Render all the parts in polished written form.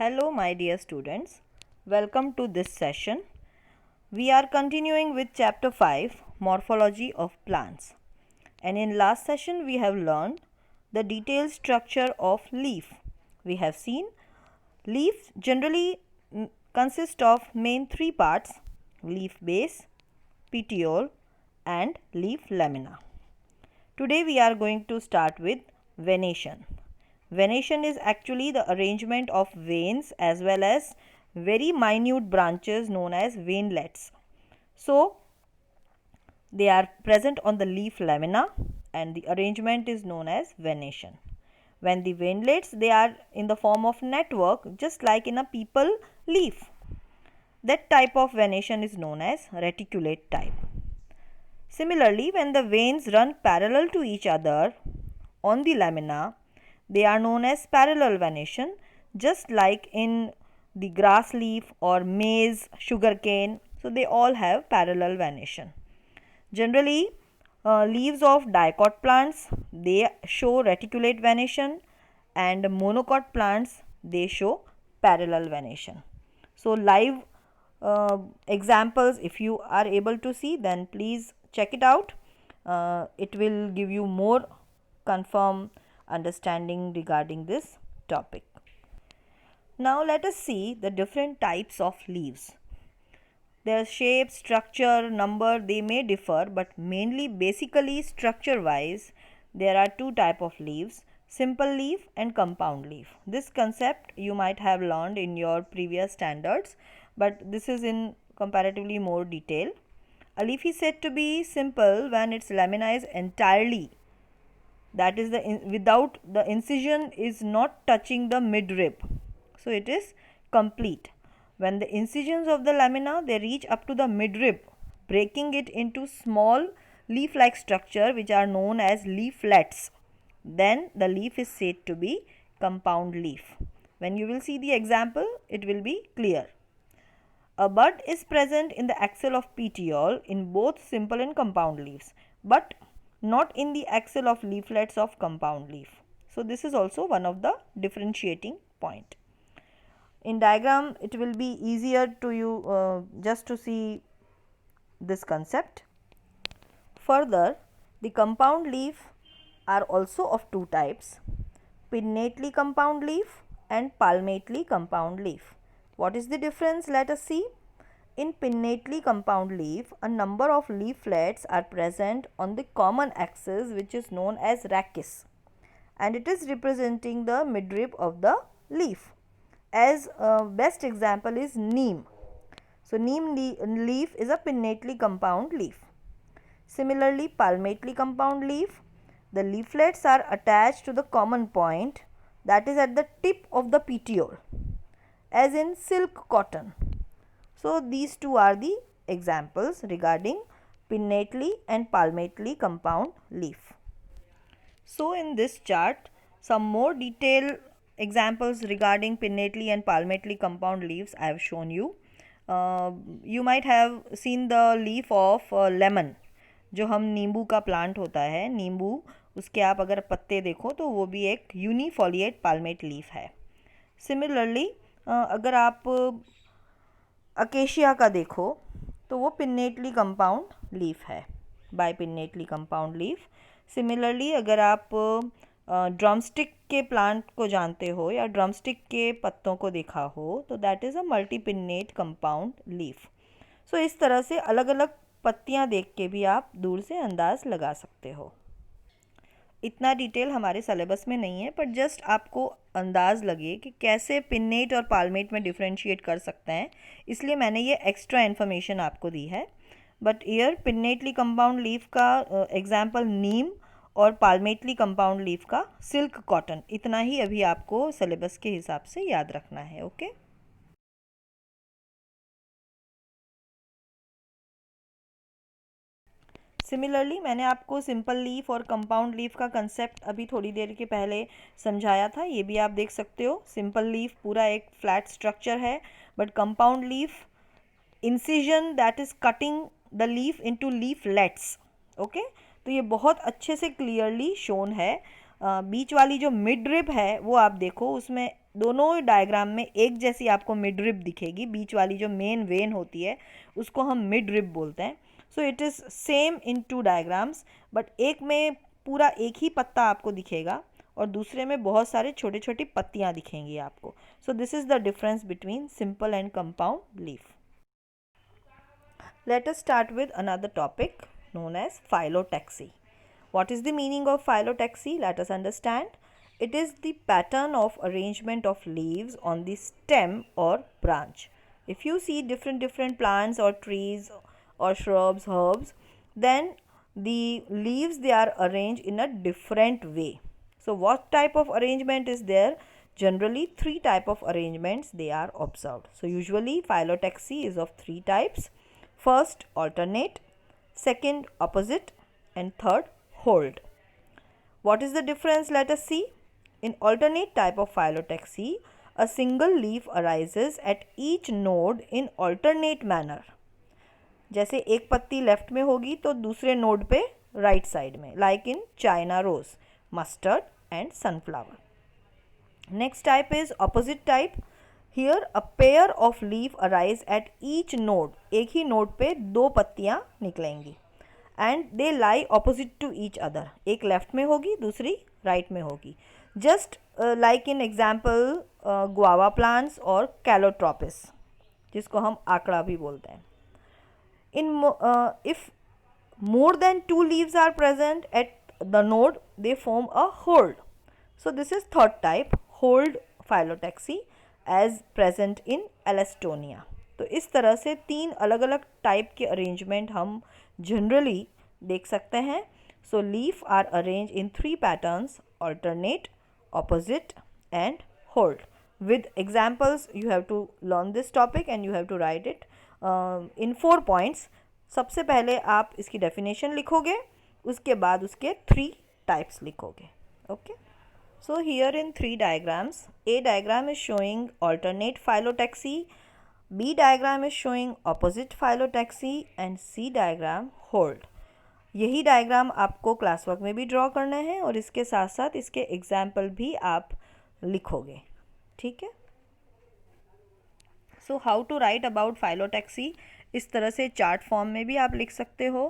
Hello, my dear students. Welcome to this session. We are continuing with chapter 5, Morphology of Plants. And in last session, we have learned the detailed structure of leaf. We have seen leaf generally consist of main three parts: leaf base, petiole, and leaf lamina. Today we are going to start with venation. Venation is actually the arrangement of veins as well as very minute branches known as veinlets. So, they are present on the leaf lamina and the arrangement is known as venation. When the veinlets, they are in the form of network just like in a peepal leaf. That type of venation is known as reticulate type. Similarly, when the veins run parallel to each other on the lamina, they are known as parallel venation, just like in the grass leaf or maize, sugarcane. So, they all have parallel venation. Generally, leaves of dicot plants, they show reticulate venation, and monocot plants, they show parallel venation. So, live examples, if you are able to see, then please check it out. It will give you more confirm understanding regarding this topic. Now let us see the different types of leaves. Their shape, structure, number, they may differ, but mainly basically structure wise there are two type of leaves: simple leaf and compound leaf. This concept you might have learned in your previous standards, but this is in comparatively more detail. A leaf is said to be simple when its lamina is entirely, that is without the incision is not touching the midrib, so it is complete. When the incisions of the lamina, they reach up to the midrib, breaking it into small leaf like structure which are known as leaflets, then the leaf is said to be compound leaf. When you will see the example, it will be clear. A bud is present in the axil of petiole in both simple and compound leaves, but not in the axil of leaflets of compound leaf. So, this is also one of the differentiating point. In diagram, it will be easier to you just to see this concept. Further, the compound leaf are also of two types: pinnately compound leaf and palmately compound leaf. What is the difference? Let us see. In pinnately compound leaf, a number of leaflets are present on the common axis which is known as rachis, and it is representing the midrib of the leaf. As best example is neem. So, neem leaf is a pinnately compound leaf. Similarly, palmately compound leaf, the leaflets are attached to the common point, that is at the tip of the petiole, as in silk cotton. So, these two are the examples regarding pinnately and palmately compound leaf. So, in this chart, some more detailed examples regarding pinnately and palmately compound leaves I have shown you. You might have seen the leaf of lemon, जो हम नींबू का plant होता है, नींबू, उसके आप अगर पत्ते देखो तो वो भी एक यूनिफोलिएट पाल्मेट लीफ है. सिमिलरली अगर आप अकेशिया का देखो तो वो पिन्नेटली कंपाउंड लीफ है, bipinnately compound leaf. Similarly अगर आप ड्रमस्टिक के प्लांट को जानते हो या ड्रमस्टिक के पत्तों को देखा हो तो that is a multi pinnate compound leaf. So इस तरह से अलग अलग पत्तियां देख के भी आप दूर से अंदाज़ लगा सकते हो. इतना डिटेल हमारे सिलेबस में नहीं है, पर जस्ट आपको अंदाज़ लगे कि कैसे पिन्नेट और पाल्मेट में डिफरेंशिएट कर सकते हैं, इसलिए मैंने ये एक्स्ट्रा इन्फॉर्मेशन आपको दी है. But year pinnately compound leaf का एग्जाम्पल नीम और पाल्मेटली कंपाउंड लीफ का सिल्क कॉटन, इतना ही अभी आपको सिलेबस के हिसाब से याद रखना है. ओके सिमिलरली मैंने आपको सिंपल लीफ और कंपाउंड लीफ का कंसेप्ट अभी थोड़ी देर के पहले समझाया था, ये भी आप देख सकते हो. सिंपल लीफ पूरा एक फ्लैट स्ट्रक्चर है, but compound leaf incision that is cutting the leaf into leaflets. Okay, तो ये बहुत अच्छे से क्लियरली शोन है. बीच वाली जो मिड रिब है वो आप देखो, उसमें दोनों डायग्राम में एक जैसी आपको मिड रिब दिखेगी, बीच वाली जो मेन वेन होती है उसको हम मिड रिब बोलते हैं. So it is same in two diagrams, but एक में पूरा एक ही पत्ता आपको दिखेगा और दूसरे में बहुत सारे छोटे छोटी पत्तियां दिखेंगी आपको. सो this is the difference between simple and compound leaf. Let us start with another topic known as phyllotaxy. What is the meaning of phyllotaxy? Let us understand. It is the pattern of arrangement of leaves on the stem or branch. If you see different plants or trees or shrubs, herbs, then the leaves, they are arranged in a different way. So what type of arrangement is there? Generally 3 type of arrangements they are observed. So usually phyllotaxy is of 3 types. First, alternate, second, opposite, and third, hold. What is the difference? Let us see. In alternate type of phyllotaxy, a single leaf arises at each node in alternate manner. जैसे एक पत्ती left में होगी तो दूसरे node पे right side में, like in China rose, mustard and sunflower. Next type is opposite type. Here a pair of leaf arise at each node. एक ही नोड पे 2 पत्तियां निकलेंगी and they lie opposite to each other. एक left में होगी, दूसरी right में होगी. Just like in example guava plants और calotropis, जिसको हम आकड़ा भी बोलते हैं. If more than 2 leaves are present at the node, they form a hold. So this is third type, hold phyllotaxy, as present in Alstonia. तो इस तरह से 3 अलग अलग टाइप के अरेंजमेंट हम जनरली देख सकते हैं. So leaf are arrange in 3 patterns: alternate, opposite and hold. With examples you have to learn this topic and you have to write it in 4 points. सबसे पहले आप इसकी डेफिनेशन लिखोगे, उसके बाद उसके 3 टाइप्स लिखोगे. Okay. So here in 3 diagrams, A diagram is showing alternate phyllotaxy, B diagram is showing opposite phyllotaxy and C diagram hold. यही डायग्राम आपको क्लास वर्क में भी ड्रॉ करना है और इसके साथ साथ इसके एग्जाम्पल भी आप लिखोगे. ठीक है. So how to write about phyllotaxy, इस तरह से चार्ट फॉर्म में भी आप लिख सकते हो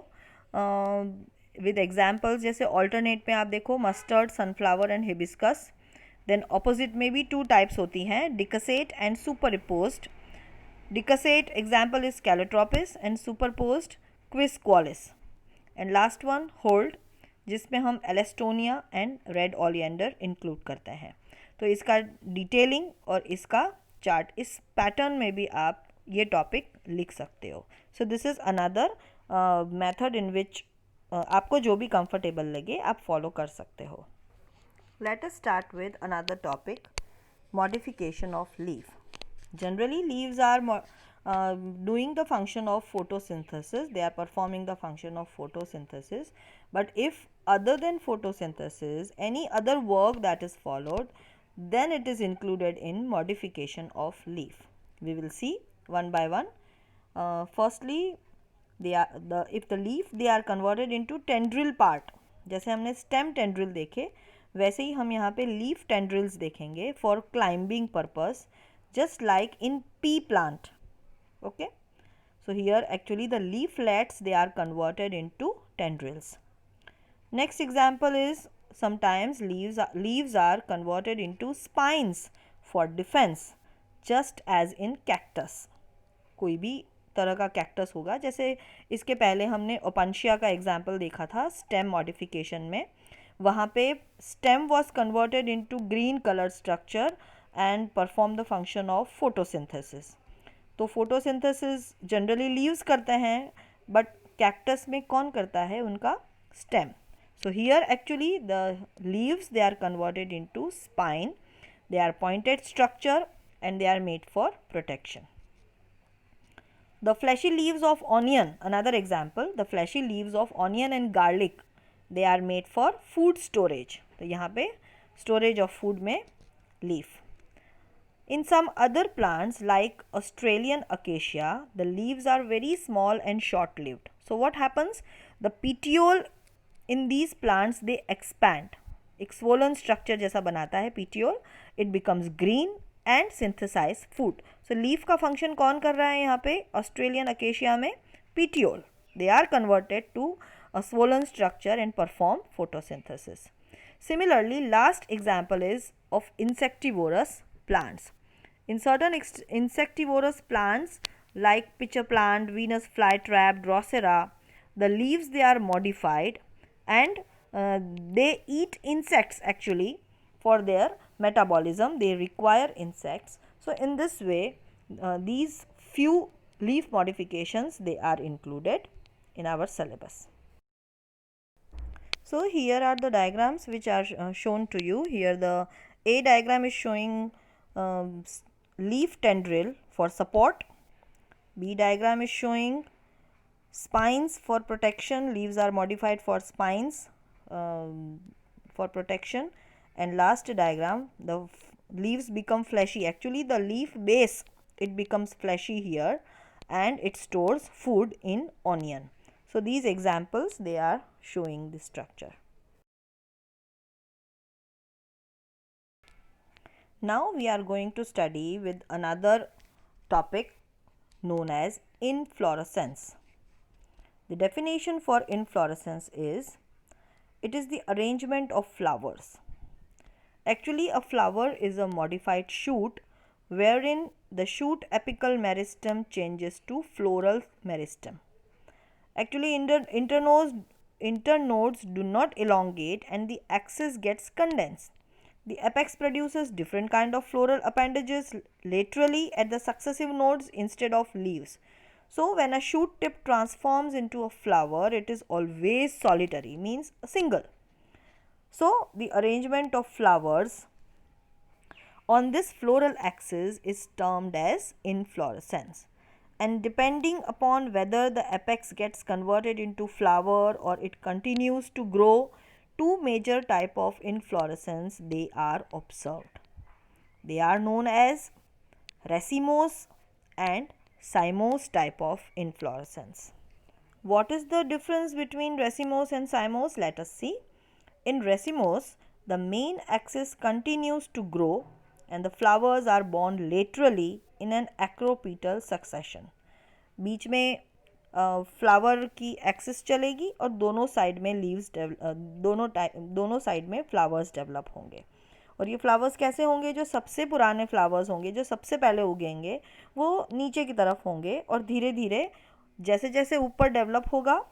विद एग्जाम्पल्स. जैसे ऑल्टरनेट में आप देखो mustard, sunflower and hibiscus. Then opposite में भी 2 टाइप्स होती हैं, decussate and superimposed. Decussate example is Calotropis and superposed Quisqualis. And last one whorled, जिसमें हम Alstonia and red oleander include करते हैं. तो इसका डिटेलिंग और इसका चार्ट, इस पैटर्न में भी आप ये टॉपिक लिख सकते हो. So this is another method in which आपको जो भी कंफर्टेबल लगे आप फॉलो कर सकते हो. Let us start with another topic, modification of leaf. Generally leaves are doing the function of photosynthesis. They are performing the function of photosynthesis. But if other than photosynthesis any other work that is followed, then it is included in modification of leaf. We will see one by one. Firstly, if the leaf they are converted into tendril part. जैसे हमने stem tendril देखे, वैसे ही हम यहाँ पे leaf tendrils देखेंगे for climbing purpose, just like in pea plant. Okay, so here actually the leaflets they are converted into tendrils. Next example is sometimes leaves are converted into spines for defense, just as in cactus. कोई भी तरह का cactus होगा, जैसे इसके पहले हमने Opuntia का एग्जाम्पल देखा था स्टेम मॉडिफिकेशन में. वहाँ पे stem was converted into green colour structure and perform the function of photosynthesis. तो फोटोसिंथेसिस जनरली लीव्स करते हैं, बट कैक्टस में कौन करता है? उनका stem. So here actually the leaves they are converted into spine. They are pointed structure and they are made for protection. The fleshy leaves of onion, another example, the fleshy leaves of onion and garlic, they are made for food storage. तो यहाँ पे storage of food में leaf. In some other plants like Australian acacia, the leaves are very small and short-lived. So what happens? The petiole in these plants they expand. एक swollen structure जैसा बनाता है petiole it becomes green and synthesize food. So leaf का function कौन कर रहा है यहाँ पे Australian acacia में? petiole. They are converted to a swollen structure and perform photosynthesis. Similarly, last example is of insectivorous plants. In certain insectivorous plants like pitcher plant, Venus flytrap, Drosera, the leaves they are modified and they eat insects actually for their metabolism. They require insects. So in this way, these few leaf modifications they are included in our syllabus. So here are the diagrams which are shown to you. Here the A diagram is showing leaf tendril for support. B diagram is showing spines for protection. Leaves are modified for spines for protection. And last diagram, the leaves become fleshy. Actually the leaf base, it becomes fleshy here and it stores food in onion. So these examples they are showing the structure. Now we are going to study with another topic known as inflorescence. The definition for inflorescence is, it is the arrangement of flowers. Actually a flower is a modified shoot wherein the shoot apical meristem changes to floral meristem. Actually internodes do not elongate and the axis gets condensed. The apex produces different kind of floral appendages laterally at the successive nodes instead of leaves. So when a shoot tip transforms into a flower, it is always solitary, means single. So the arrangement of flowers on this floral axis is termed as inflorescence. And depending upon whether the apex gets converted into flower or it continues to grow, two major type of inflorescence they are observed. They are known as racemose and cymose type of inflorescence. What is the difference between racemose and cymose? Let us see. In racemose, the main axis continues to grow and the flowers are borne laterally in an acropetal succession. बीच में flower की axis चलेगी और दोनों side में leaves दोनों side में flowers develop होंगे. और ये फ्लावर्स कैसे होंगे? जो सबसे पुराने फ्लावर्स होंगे, जो सबसे पहले उगेंगे, वो नीचे की तरफ होंगे और धीरे धीरे जैसे जैसे ऊपर डेवलप होगा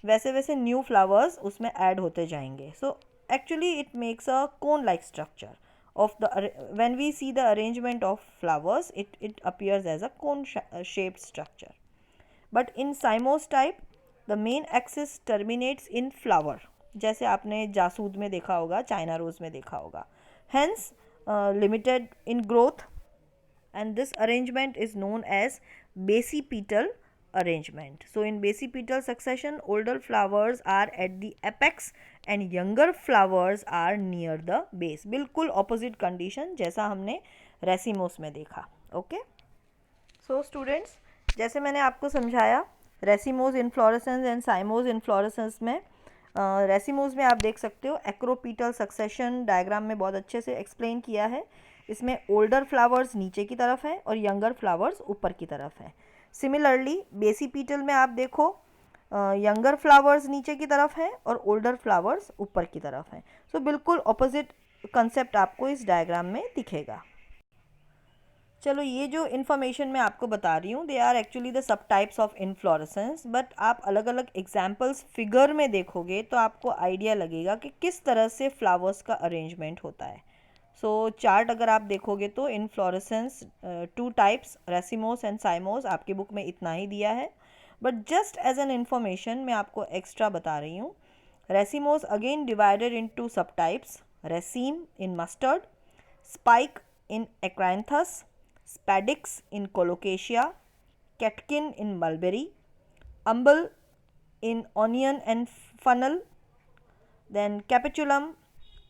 वैसे वैसे न्यू फ्लावर्स उसमें ऐड होते जाएंगे. So actually it makes a cone like structure of the when we see the arrangement of flowers, it appears as a cone shaped structure. But in cymose type, the main axis terminates in flower. जैसे आपने जासूद में देखा होगा, China rose में देखा होगा. Hence limited in growth, and this arrangement is known as basipetal arrangement. So in basipetal succession, older flowers are at the apex and younger flowers are near the base. बिल्कुल opposite condition जैसा हमने racemose में देखा. Okay. So students, जैसे मैंने आपको समझाया racemose inflorescence and cymose inflorescence में, racemose में आप देख सकते हो acropetal succession डायग्राम में बहुत अच्छे से एक्सप्लेन किया है. इसमें ओल्डर फ्लावर्स नीचे की तरफ है और यंगर फ्लावर्स ऊपर की तरफ है. सिमिलरली बेसिपीटल में आप देखो यंगर फ्लावर्स नीचे की तरफ है और ओल्डर फ्लावर्स ऊपर की तरफ है. सो बिल्कुल ऑपोजिट कंसेप्ट आपको इस डायग्राम में दिखेगा. चलो ये जो इन्फॉर्मेशन मैं आपको बता रही हूँ, they are actually the sub types of inflorescence. But आप अलग अलग एग्जाम्पल्स फिगर में देखोगे तो आपको आइडिया लगेगा कि किस तरह से फ्लावर्स का अरेंजमेंट होता है. सो चार्ट अगर आप देखोगे तो inflorescence two types racemose and cymose आपकी बुक में इतना ही दिया है. But just as an information मैं आपको एक्स्ट्रा बता रही हूँ. Racemose again divided into sub types. Raceme in mustard, spike in Achyranthes, spadix in Colocasia, catkin in mulberry, umbel in onion and fennel, then capitulum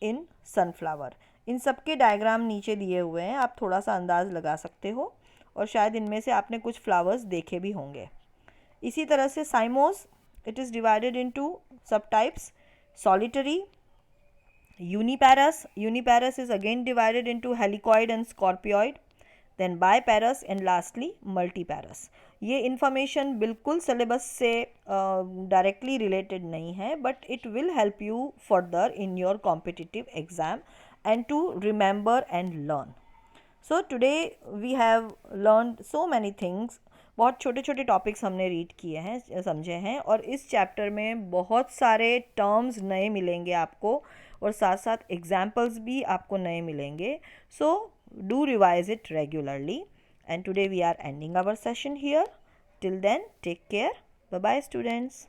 in sunflower. इन सब के diagram नीचे दिए हुए हैं, आप थोड़ा सा अंदाज़ लगा सकते हो और शायद इनमें से आपने कुछ फ्लावर्स देखे भी होंगे. इसी तरह से साइमोस, it is divided into sub types. Solitary, Uniparous is again divided into helicoid and scorpioid, then biparous and lastly multiparous. ये information बिल्कुल syllabus से directly related नहीं है, but it will help you further in your competitive exam and to remember and learn. So today we have learned so many things. बहुत छोटे छोटे topics हमने read किए हैं, समझे हैं, और इस चैप्टर में बहुत सारे टर्म्स नए मिलेंगे आपको और साथ साथ एग्जाम्पल्स भी आपको नए मिलेंगे. So do revise it regularly. And today we are ending our session here. Till then, take care. Bye bye, students.